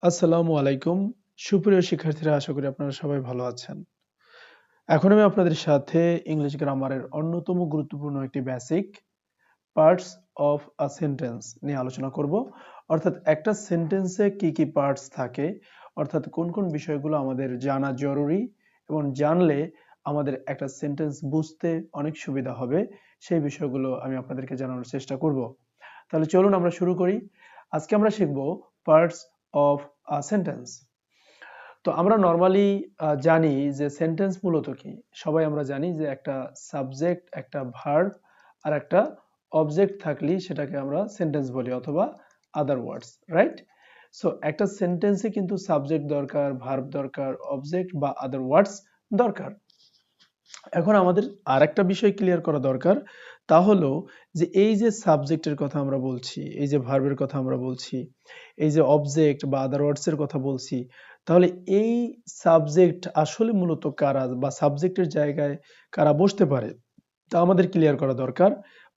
আসসালামু আলাইকুম। সুপ্রিয় শিক্ষার্থীরা, আশা করি আপনারা সবাই ভালো আছেন। এখন আমি আপনাদের সাথে ইংলিশ গ্রামারের অন্যতম গুরুত্বপূর্ণ একটি basic parts of a sentence নিয়ে আলোচনা করব। অর্থাৎ একটা সেন্টেন্সে কি কি পার্টস থাকে, অর্থাৎ কোন কোন বিষয়গুলো আমাদের জানা জরুরি এবং জানলে আমাদের একটা সেন্টেন্স বুঝতে অনেক সুবিধা হবে, সেই বিষয়গুলো আমি আপনাদেরকে জানানোর চেষ্টা করব। তাহলে চলুন আমরা শুরু করি। আজকে আমরা শিখব পার্টস অফ আ সেন্টেন্স। তো আমরা নরমালি জানি যে সেন্টেন্স মূলত কি। সবাই আমরা জানি যে একটা সাবজেক্ট, একটা ভার্ব আর একটা অবজেক্ট থাকলেই সেটাকে আমরা সেন্টেন্স বলি অথবা আদার ওয়ার্ডস, রাইট? সো একটা সেন্টেন্সে কিন্তু সাবজেক্ট দরকার, ভার্ব দরকার, অবজেক্ট বা আদার ওয়ার্ডস দরকার। এখন আমাদের আরেকটা বিষয় ক্লিয়ার করা দরকার, তা হলো যে এই যে সাবজেক্টের কথা আমরা বলছি, এই যে ভার্বের কথা আমরা বলছি, এই যে অবজেক্ট বা আদার ওয়ার্ডস এর কথা বলছি, তাহলে এই সাবজেক্ট আসলে মূলত কারা বা সাবজেক্টের জায়গায় কারা বসতে পারে তা আমাদের ক্লিয়ার করা দরকার।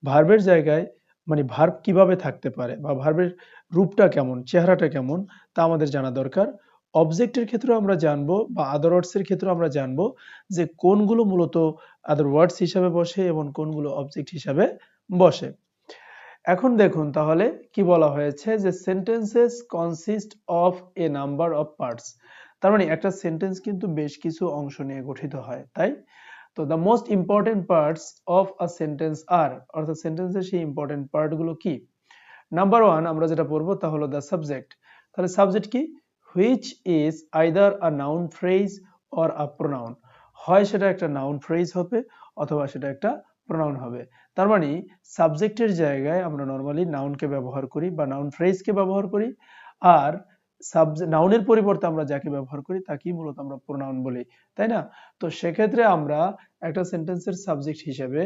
ভার্বের জায়গায় মানে ভার্ব কিভাবে থাকতে পারে বা ভার্বের রূপটা কেমন, চেহারাটা কেমন তা আমাদের জানা দরকার। অবজেক্টের ক্ষেত্রেও আমরা জানবো বা আদার ওয়ার্ডস এর ক্ষেত্রেও আমরা জানবো যে কোনগুলো মূলত আদার ওয়ার্ডস হিসাবে বসে এবং কোনগুলো অবজেক্ট হিসাবে বসে। এখন দেখুন তাহলে কি বলা হয়েছে যে sentences consist of A number of parts. তার মানে একটা সেন্টেন্স কিন্তু বেশ কিছু অংশ নিয়ে গঠিত হয়, তাই? তো the most important parts of a sentence আর, অর্থাৎ সেন্টেন্সের সেই ইম্পর্টেন্ট পার্টগুলো কি? নাম্বার ওয়ান আমরা যেটা পড়বো তা হলো দ্য সাবজেক্ট। তাহলে সাবজেক্ট কি? Which is either a noun phrase or a pronoun. হয় সেটা একটা নাউন ফ্রেজ হবে অথবা সেটা একটা প্রোনাউন হবে। তার মানে সাবজেক্টের জায়গায় আমরা নর্মালি নাউনকে ব্যবহার করি বা নাউন ফ্রেজকে ব্যবহার করি, আর নাউনের পরিবর্তে আমরা যাকে ব্যবহার করি তাকেই মূলত আমরা প্রোনাউন বলি, তাই না? তো সেক্ষেত্রে আমরা একটা সেন্টেন্সের সাবজেক্ট হিসেবে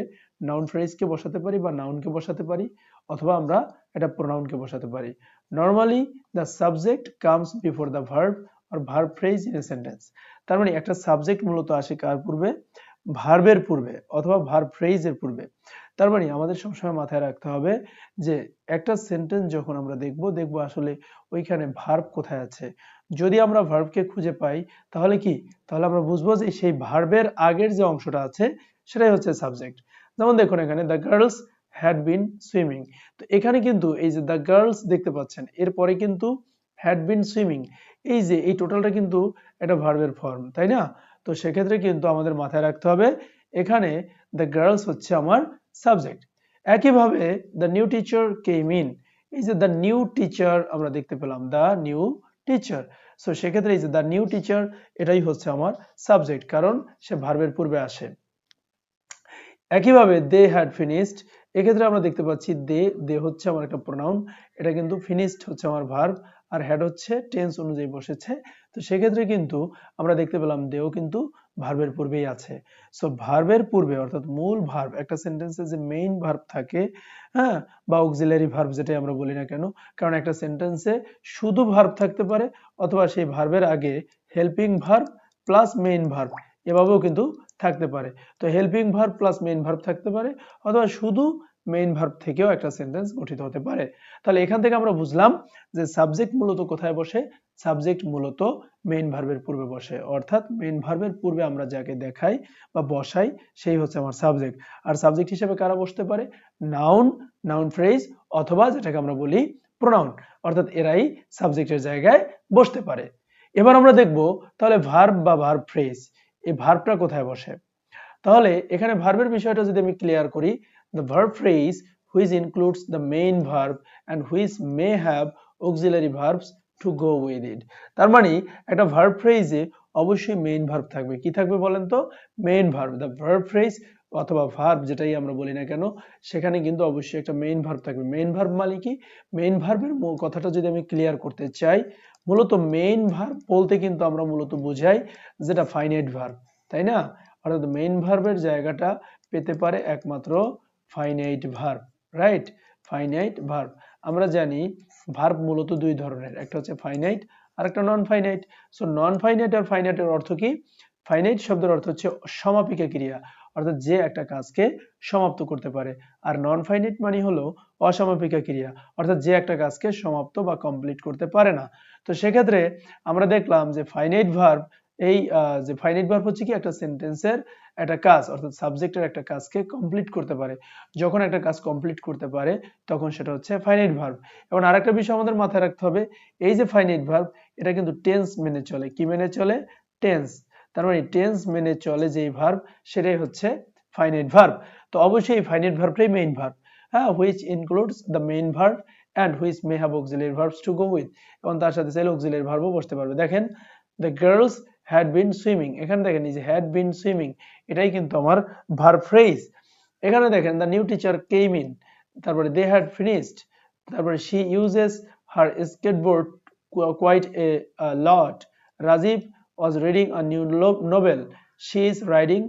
নাউন ফ্রেজকে বসাতে পারি বা নাউনকে বসাতে পারি, অথবা আমরা এটা প্রোনাউনকে বসাতে পারি। Normally the subject comes before the verb আর verb phrase in a sentence. তার মানে একটা সাবজেক্ট মূলত আসে কার পূর্বে? ভার্বের পূর্বে অথবা ভার্ব ফ্রেজের পূর্বে। তার মানে আমাদের সবসময় মাথায় রাখতে হবে যে একটা সেন্টেন্স যখন আমরা দেখবো আসলে ওইখানে ভার্ব কোথায় আছে। যদি আমরা ভার্বকে খুঁজে পাই তাহলে কি, তাহলে আমরা বুঝবো যে সেই ভার্বের আগের যে অংশটা আছে সেটাই হচ্ছে সাবজেক্ট। যেমন দেখুন এখানে the girls had been swimming. তো এখানে কিন্তু এই যে দ্য গার্লস দেখতে পাচ্ছেন, এরপরে কিন্তু হ্যাড বিন সুইমিং, এই যে এই টোটালটা কিন্তু একটা ভার্বের ফর্ম, তাই না? তো সেক্ষেত্রে কিন্তু আমাদের মাথায় রাখতে হবে এখানে দ্য গার্লস হচ্ছে আমার সাবজেক্ট। একইভাবে the new teacher came in, এই যে দ্য নিউ টিচার আমরা দেখতে পেলাম, দ্য নিউ টিচার। সো সেক্ষেত্রে এই যে দ্য নিউ টিচার এটাই হচ্ছে আমার সাবজেক্ট, কারণ সে ভার্বের পূর্বে আসে। একইভাবে দে হ্যাড ফিনিশড, এক্ষেত্রে আমরা দেখতে পাচ্ছি দে হচ্ছে আমার একটা প্রোনাউন, এটা কিন্তু ফিনিশড হচ্ছে আমার ভার্ব, আর হ্যাড হচ্ছে টেন্স অনুযায়ী বসেছে। তো সেক্ষেত্রে কিন্তু আমরা দেখতে পেলাম দেও কিন্তু ভার্বের পূর্বেই আছে। সো ভার্বের পূর্বে অর্থাৎ মূল ভার্ব, একটা সেন্টেন্সে যে মেইন ভার্ব থাকে, হ্যাঁ, বা অক্সিলারি ভার্ব যেটাই আমরা বলি না কেন, কারণ একটা সেন্টেন্সে শুধু ভার্ব থাকতে পারে অথবা সেই ভার্বের আগে helping verb plus main verb এভাবেও কিন্তু থাকতে পারে। তো helping verb plus main verb থাকতে পারে অথবা শুধু মেইন ভার্ব থেকেও একটা সেন্টেন্স গঠিত হতে পারে। তাহলে এখান থেকে আমরা বুঝলাম যে সাবজেক্ট মূলত কোথায় বসে? সাবজেক্ট মূলত মেইন ভার্বের পূর্বে বসে, অর্থাৎ মেইন ভার্বের পূর্বে আমরা যাকে দেখাই বা বসাই সেই হচ্ছে আমার সাবজেক্ট। আর সাবজেক্ট হিসেবে কারা বসতে পারে? নাউন, নাউন ফ্রেজ অথবা যেটাকে আমরা বলি প্রোনাউন, অর্থাৎ এরাই সাবজেক্টের জায়গায় বসতে পারে। এবার আমরা দেখব তাহলে ভার্ব বা ভার্ব ফ্রেজ, এই ভার্বটা কোথায় বসে। তাহলে এখানে ভার্বের বিষয়টা যদি আমি ক্লিয়ার করি, the verb phrase which includes the main verb and which may have auxiliary verbs to go with it। তার মানে একটা ভার্ব ফ্রেজে অবশ্যই মেইন ভার্ব থাকবে। কি থাকবে বলেন তো? Main verb. the verb phrase অথবা ভার্ব যেটাই আমরা বলি না কেন, সেখানে কিন্তু অবশ্যই একটা মেইন ভার্ব থাকবে। মেইন ভার্ব মানে কি? মেইন ভার্বের কথাটা যদি আমি ক্লিয়ার করতে চাই, মূলত মেইন ভার্ব বলতে কিন্তু আমরা মূলত বুঝাই যেটা ফাইনাইট ভার্ব, তাই না? অর্থাৎ মেইন ভার্বের জায়গাটা পেতে পারে একমাত্র finite verb, right? Finite verb. আমরা জানি ভার্ব মূলত দুই ধরনের, একটা হচ্ছে ফাইনাইট আর একটা non finite. So non finite আর ফাইনাইটের অর্থ কি? ফাইনাইট শব্দের অর্থ হচ্ছে সমাপিকা ক্রিয়া, অর্থাৎ যে একটা কাজকে সমাপ্ত করতে পারে। আর নন ফাইনাইট মানে হলো অসমাপিকা ক্রিয়া, অর্থাৎ যে একটা কাজকে সমাপ্ত বা কমপ্লিট করতে পারে না। তো সেক্ষেত্রে আমরা দেখলাম যে ফাইনাইট ভার্ব, এই যে ফাইনাইট ভার্ব হচ্ছে কি একটা সেন্টেন্সের একটা কাজ, অর্থাৎ সাবজেক্টের একটা কাজকে কমপ্লিট করতে পারে। যখন একটা কাজ কমপ্লিট করতে পারে তখন সেটা হচ্ছে ফাইনাইট ভার্ব। এবং আরেকটা বিষয় আমাদের মাথায় রাখতে হবে, এই যে ফাইনাইট ভার্ব এটা কিন্তু টেন্স মেনে চলে। কি মেনে চলে? টেন্স। তার মানে টেন্স মেনে চলে যেই ভার্ব সেটাই হচ্ছে ফাইনাইট ভার্ব। তো অবশ্যই ফাইনাইট ভার্বটাই মেইন ভার্ব, হ্যাঁ, which includes the main verb and which may have auxiliary verbs to go with, এবং তার সাথে চাইলে auxiliary ভার্বও বসতে পারবে। দেখেন the girls had been swimming, এখানে দেখেন এই যে had been swimming এটাই কিন্তু আমার ভার্ব ফ্রেজ। এখানে দেখেন the new teacher came in, তারপরে they had finished, তারপরে she uses her skateboard quite a lot, Rajiv was reading a new novel, she is riding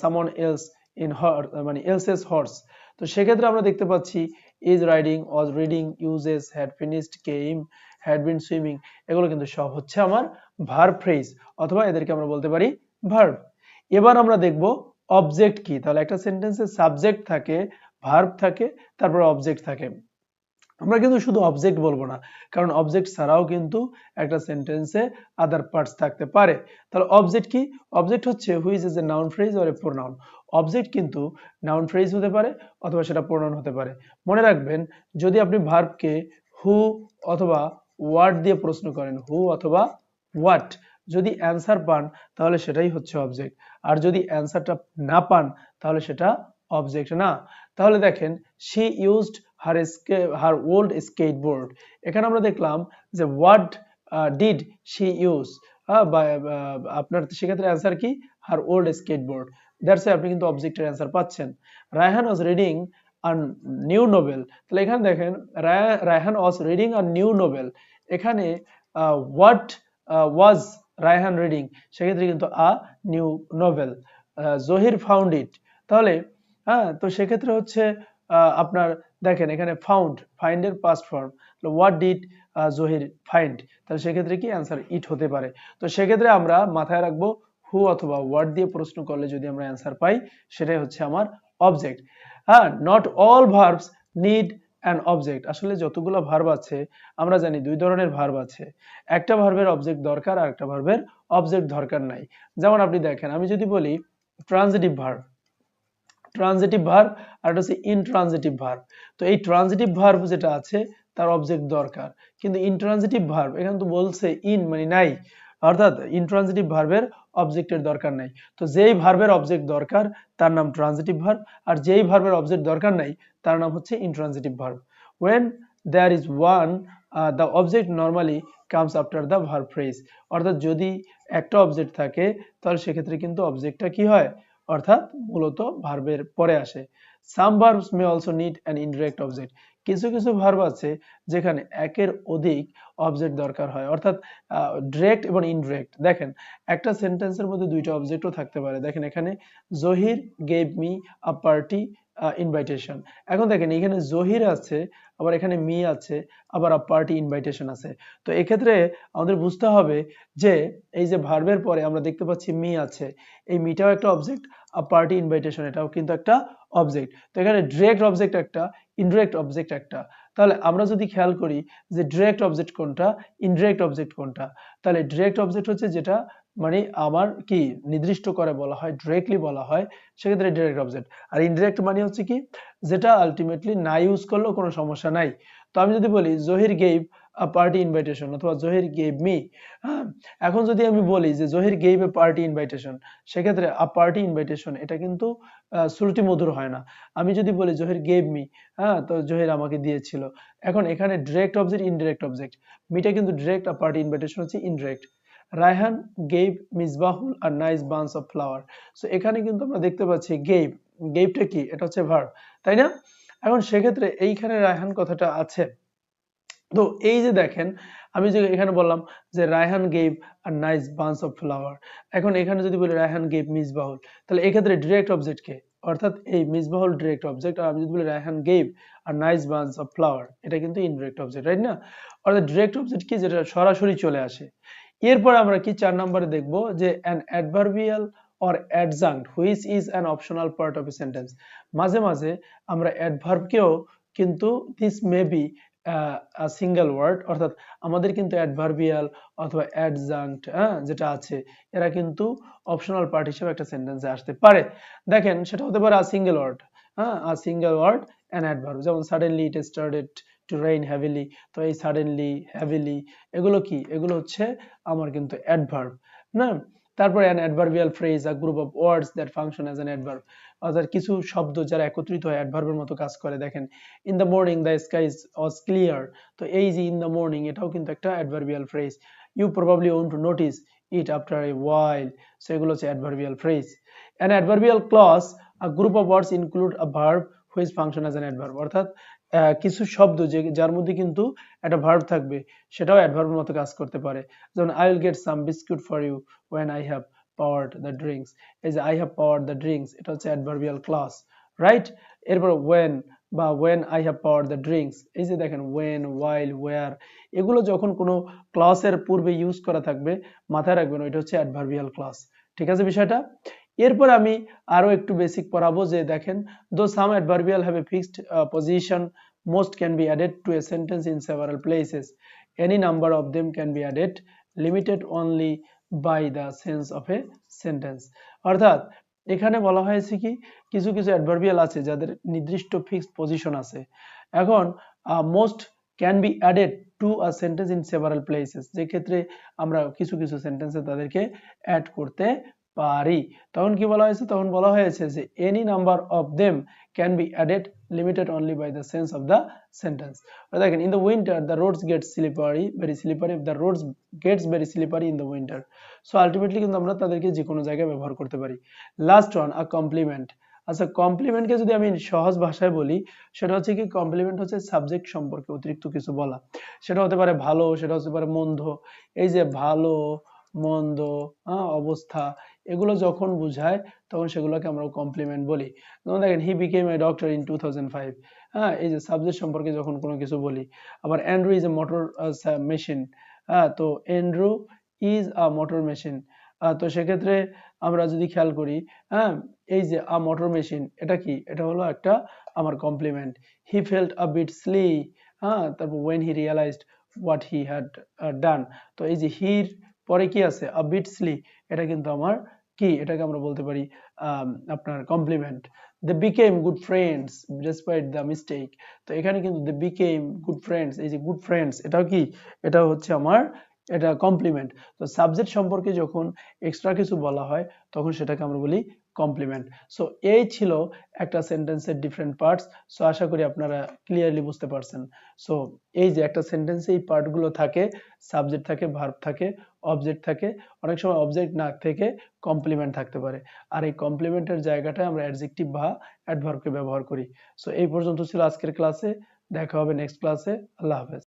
someone else in her মানে else's horse। তো সেক্ষেত্রে আমরা দেখতে পাচ্ছি is riding, was reading, uses, had finished, came, had been swimming, এগুলো কিন্তু সব হচ্ছে আমার ভার্ব ফ্রেজ, অথবা এদেরকে আমরা বলতে পারি ভার্ব। এবার আমরা দেখব অবজেক্ট কি। তাহলে একটা সেন্টেন্সে সাবজেক্ট থাকে, ভার্ব থাকে, তারপর অবজেক্ট থাকে। আমরা কিন্তু শুধু অবজেক্ট বলবো না, কারণ অবজেক্ট ছাড়াও কিন্তু একটা সেন্টেন্সে আদার পার্টস থাকতে পারে। তাহলে অবজেক্ট কি? অবজেক্ট হচ্ছে which is a noun phrase or a pronoun. Object কিন্তু নাউন ফ্রেজ হতে পারে অথবা সেটা প্রোনাউন হতে পারে। মনে রাখবেন, যদি আপনি ভার্বকে হু অথবা হোয়াট দিয়ে প্রশ্ন করেন, হু অথবা হোয়াট, যদি অ্যান্সার পান তাহলে সেটাই হচ্ছে অবজেক্ট, আর যদি অ্যান্সারটা না পান তাহলে সেটা অবজেক্ট না। তাহলে দেখেন she used her old skateboard, এখানে আমরা দেখলাম যে what did she use, আপনার সেক্ষেত্রে অ্যান্সার কি? her old skateboard, দ্যাটস আপনি কিন্তু অবজেক্টের অ্যান্সার পাচ্ছেন। Raihan was reading a new novel, তাহলে এখানে দেখেন Raihan was reading a new novel, এখানে what was রায়হান রিডিং, সেক্ষেত্রে কিন্তু a new novel. Zahir found it, তাহলে হ্যাঁ, তো সেক্ষেত্রে হচ্ছে আপনার দেখেন এখানে ফাউন্ড, ফাইন্ড এর past form, what did Zahir find, তাহলে সেক্ষেত্রে কি অ্যান্সার ইট হতে পারে। তো সেক্ষেত্রে আমরা মাথায় রাখবো হু অথবা হোয়াট দিয়ে প্রশ্ন করলে যদি আমরা অ্যান্সার পাই সেটাই হচ্ছে আমার অবজেক্ট। হ্যাঁ, not all verbs need an object, আসলে যতগুলো ভার্ব আছে আমরা জানি দুই ধরনের ভার্ব আছে, একটা ভার্বের অবজেক্ট দরকার আর একটা ভার্বের অবজেক্ট দরকার নাই। যেমন আপনি দেখেন, আমি যদি বলি ট্রানজিটিভ ভার্ব, ট্রানজিটিভ ভার্ব আর এটা হচ্ছে ইনট্রানজিটিভ ভার্ব। তো এই ট্রানজিটিভ ভার্ব যেটা আছে তার অবজেক্ট দরকার, কিন্তু ইনট্রানজিটিভ ভার্ব এখানে তো বলছে ইন মানে নাই, অর্থাৎ ইনট্রানজিটিভ ভার্বের অবজেক্টের দরকার নাই। তো যেই ভার্বের অবজেক্ট দরকার তার নাম ট্রানজিটিভ ভার্ব, আর যেই ভার্বের অবজেক্ট দরকার নাই তার নাম হচ্ছে intransitive verb. when there is one the object normally comes after the verb phrase, অর্থাৎ যদি একটা অবজেক্ট থাকে তাহলে সেক্ষেত্রে কিন্তু অবজেক্টটা কি হয়, অর্থাৎ মূলত ভার্বের পরে আসে। some verbs may also need an indirect object, কিছু কিছু ভার্ব আছে যেখানে একের অধিক অবজেক্ট দরকার হয়, অর্থাৎ ডিরেক্ট এবং ইনডিরেক্ট। দেখেন একটা সেন্টেন্সের মধ্যে দুইটা অবজেক্টও থাকতে পারে। দেখেন এখানে Zahir gave me a party invitation, এখন দেখেন এখানে জহির আছে, আবার এখানে মি আছে, আবার পার্টি ইনভাইটেশন আছে। তো এক্ষেত্রে আমাদের বুঝতে হবে যে এই যে ভার্বের পরে আমরা দেখতে পাচ্ছি মি আছে, এই মিটাও একটা অবজেক্ট, আর পার্টি ইনভাইটেশন এটাও কিন্তু একটা অবজেক্ট। তো এখানে ডিরেক্ট অবজেক্ট একটা, ইনডিরেক্ট অবজেক্ট একটা। তাহলে আমরা যদি খেয়াল করি যে ডিরেক্ট অবজেক্ট কোনটা, ইনডিরেক্ট অবজেক্ট কোনটা, তাহলে ডিরেক্ট অবজেক্ট হচ্ছে যেটা মানে আমার কি নির্দিষ্ট করে বলা হয়, ডিরেক্টলি বলা হয়, সেক্ষেত্রে ডিরেক্ট অবজেক্ট। আর ইনডিরেক্ট মানে হচ্ছে কি যেটা আলটিমেটলি না ইউজ করলেও কোনো সমস্যা নাই। তো আমি যদি বলি Zahir gave a party invitation অথবা জহির গেভ মি, হ্যাঁ, এখন যদি আমি বলি যে Zahir gave a party invitation, সেক্ষেত্রে আ পার্টি ইনভাইটেশন এটা কিন্তু শ্রুতি মধুর হয় না। আমি যদি বলি জহির গেভ মি, হ্যাঁ, তো জহির আমাকে দিয়েছিল, এখন এখানে ডিরেক্ট অবজেক্ট ইনডিরেক্ট অবজেক্ট, মিটা কিন্তু ডিরেক্ট, আর পার্টি ইনভাইটেশন হচ্ছে indirect. Raihan gave Misbahul a nice bunch of flower, so এখানে কিন্তু আমরা দেখতে পাচ্ছি গেভ, গেভটা কি, এটা হচ্ছে ভার্ব, তাই না? এখন সেক্ষেত্রে এইখানে রায়হান কথাটা আছে। তো এই যে দেখেন আমি যে এখানে বললাম যে Raihan gave a nice bunch of flower, এখন এখানে যদি বলি রায়হান গেভ মিসবাহুল, তাহলে এক্ষেত্রে ডিরেক্ট অবজেক্ট কে, অর্থাৎ এই মিসবাহুল ডিরেক্ট অবজেক্ট, আর আমি যদি বলি Raihan gave a nice bunch of flower, এটা কিন্তু ইনডিরেক্ট অবজেক্ট, রাইট না? অর্থাৎ ডিরেক্ট অবজেক্ট কি, যেটা সরাসরি চলে আসে। এরপর আমরা কি 4 নম্বরে দেখবো যে an adverbial or adjunct which is an optional part of a sentence মাঝে মাঝে আমরা adverb কেও কিন্তু this may be a single word অর্থাৎ আমাদের কিন্তু adverbial অথবা adjunct যেটা আছে এরা কিন্তু অপশনাল পার্ট হিসেবে একটা সেন্টেন্সে আসতে পারে দেখেন সেটা হতে পারে a single word a single word an adverb যেমন suddenly it started to rain heavily তো এই suddenly heavily এগুলো কি এগুলো হচ্ছে আমার কিন্তু adverb না তারপরে an adverbial phrase a group of words that function as an adverb অর্থাৎ কিছু শব্দ যারা একত্রিত হয় অ্যাডভার্বের মতো কাজ করে দেখেন in the morning the sky was clear তো এই যে in the morning এটাও কিন্তু একটা adverbial phrase you probably want to notice it after a while so এগুলো হচ্ছে adverbial phrase an adverbial clause a group of words include a verb which function as an adverb অর্থাৎ কিছু শব্দ যার মধ্যে কিন্তু একটা ভার্ব থাকবে সেটাও অ্যাডভার্বের মতো কাজ করতে পারে যেমন I will get some biscuit for you when I have poured the drinks এই যে I have poured the drinks এটা হচ্ছে adverbial clause রাইট এরপর when বা when I have poured the drinks এই যে দেখেন when while where এগুলো যখন কোনো ক্লজের পূর্বে ইউজ করা থাকবে মাথায় রাখবেন ওইটা হচ্ছে adverbial clause ঠিক আছে বিষয়টা এরপর আমি আরো একটু বেসিক পড়াবো যে দেখেন though some adverbial have a fixed position most can be added to a sentence in several places any number of them can be added limited only by the sense of a sentence অর্থাৎ এখানে বলা হয়েছে কি কিছু কিছু adverbial আছে যাদের নির্দিষ্ট ফিক্সড পজিশন আছে এখন most can be added to a sentence in several places যে ক্ষেত্রে আমরা কিছু কিছু সেন্টেন্সে তাদেরকে অ্যাড করতে পারি তখন কি বলা হয়েছে তখন বলা হয়েছে যে any number of them can be added limited only by the sense of the sentence দেখেন in the winter the roads get slippery very slippery the roads gets very slippery in the winter so ultimately কিন্তু আমরা তাদেরকে যে কোনো জায়গায় ব্যবহার করতে পারি লাস্ট ওয়ান a compliment আচ্ছা কমপ্লিমেন্টকে যদি আমি সহজ ভাষায় বলি সেটা হচ্ছে কি কমপ্লিমেন্ট হচ্ছে সাবজেক্ট সম্পর্কে অতিরিক্ত কিছু বলা সেটা হতে পারে ভালো সেটা হতে পারে মন্দ এই যে ভালো মন্দ অবস্থা এগুলো যখন বোঝায় তখন সেগুলোকে আমরা কমপ্লিমেন্ট বলি যেমন দেখেন he became a doctor in 2005 এই যে সাবজেক্ট সম্পর্কে যখন কোনো কিছু বলি আবার Andrew is a motor machine তো Andrew is a motor machine তো সেক্ষেত্রে আমরা যদি খেয়াল করি এই যে আ মোটর মেশিন এটা কি এটা হলো একটা আমার compliment he felt a bit sly তারপর when he realized what he had done তো এই যে হির পরে কি আছে a bit silly এটা কিন্তু আমার কি এটাকে আমরা বলতে পারি আপনার complement they became good friends despite the mistake তো এখানে কিন্তু they became good friends এই যে good friends এটাও কি এটা হচ্ছে আমার এটা কমপ্লিমেন্ট তো সাবজেক্ট সম্পর্কে যখন এক্সট্রা কিছু বলা হয় তখন সেটাকে আমরা বলি কমপ্লিমেন্ট সো এই ছিল একটা সেন্টেন্সের ডিফারেন্ট পার্টস সো আশা করি আপনারা ক্লিয়ারলি বুঝতে পারছেন সো এই যে একটা সেন্টেন্সে এই পার্টগুলো থাকে সাবজেক্ট থাকে ভার্ব থাকে অবজেক্ট থাকে অনেক সময় অবজেক্ট না থেকে কমপ্লিমেন্ট থাকতে পারে আর এই কমপ্লিমেন্টের জায়গাটায় আমরা অ্যাডজেক্টিভ বা অ্যাডভার্বকে ব্যবহার করি সো এই পর্যন্ত ছিল আজকের ক্লাসে দেখা হবে নেক্সট ক্লাসে আল্লাহ হাফেজ